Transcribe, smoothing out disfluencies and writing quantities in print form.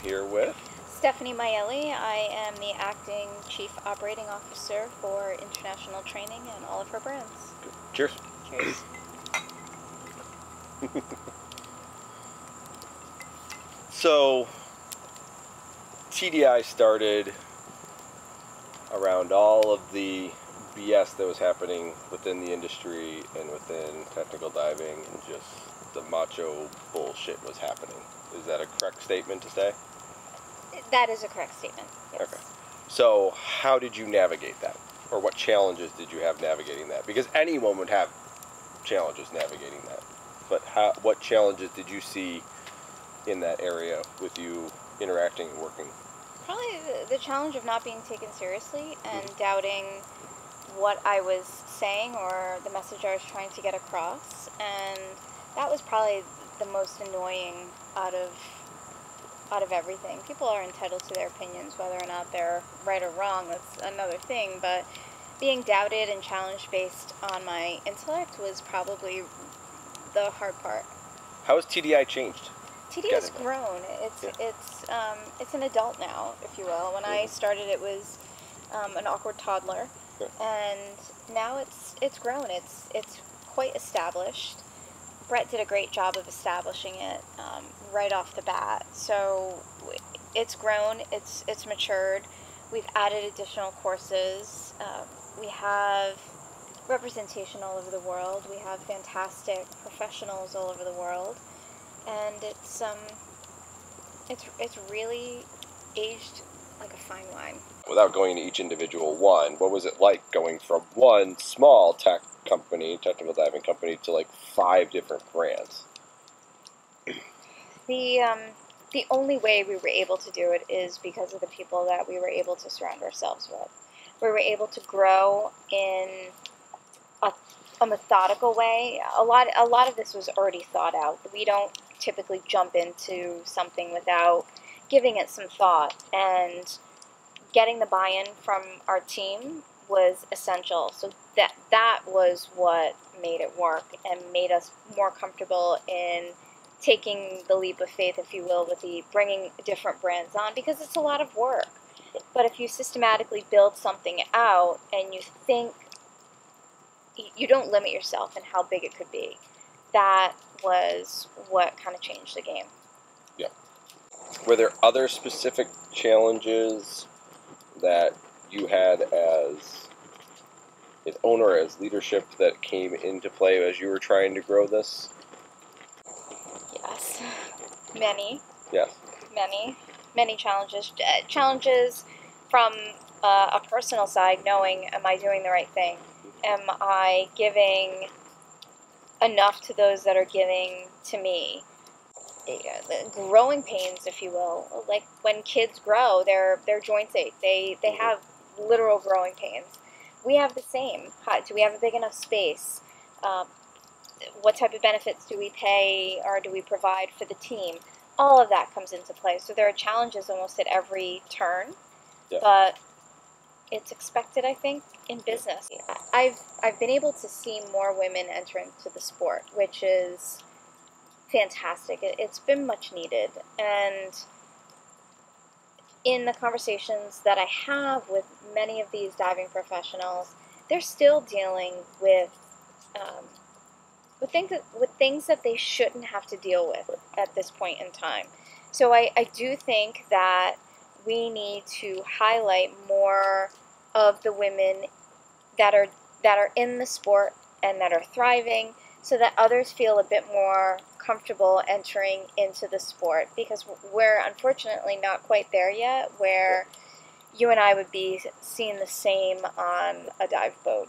here with Stephanie Miele. I am the acting Chief Operating Officer for International Training and all of her brands. Good. Cheers. Cheers. So, TDI started around all of the BS that was happening within the industry and within technical diving, and just the macho bullshit was happening. Is that a correct statement to say? That is a correct statement, yes. Okay. So, how did you navigate that? Or what challenges did you have navigating that? Because anyone would have challenges navigating that. But what challenges did you see in that area with you interacting and working? Probably the challenge of not being taken seriously and doubting what I was saying or the message I was trying to get across. And that was probably the most annoying out of everything. People are entitled to their opinions, whether or not they're right or wrong, that's another thing, but being doubted and challenged based on my intellect was probably the hard part. How has TDI changed? TDI has grown. It's an adult now, if you will. When I started, it was an awkward toddler, and now it's grown. It's quite established. Brett did a great job of establishing it right off the bat. So it's grown. It's matured. We've added additional courses. We have representation all over the world. We have fantastic professionals all over the world, and it's really aged like a fine wine. Without going into each individual one, what was it like going from one small technical diving company, to like 5 different brands? The only way we were able to do it is because of the people that we were able to surround ourselves with. We were able to grow in a methodical way. A lot of this was already thought out. We don't typically jump into something without giving it some thought, and getting the buy-in from our team was essential. So that was what made it work and made us more comfortable in taking the leap of faith, if you will, with the bringing different brands on, because it's a lot of work. But if you systematically build something out and you think, you don't limit yourself in how big it could be, that was what kind of changed the game. Yeah. Were there other specific challenges that you had as an owner, as leadership, that came into play as you were trying to grow this? Yes. Many. Yes. Many challenges. Challenges from a personal side, knowing, am I doing the right thing? Am I giving enough to those that are giving to me? The growing pains, if you will. Like when kids grow, their joints ache. They have literal growing pains. We have the same. Do we have a big enough space? What type of benefits do we pay or do we provide for the team? All of that comes into play. So there are challenges almost at every turn, but it's expected, I think, in business. I've been able to see more women enter into the sport, which is fantastic. It's been much needed, and in the conversations that I have with many of these diving professionals, they're still dealing with things that they shouldn't have to deal with at this point in time. So I do think that we need to highlight more of the women that are in the sport and that are thriving, so that others feel a bit more comfortable entering into the sport, because we're unfortunately not quite there yet where you and I would be seeing the same on a dive boat.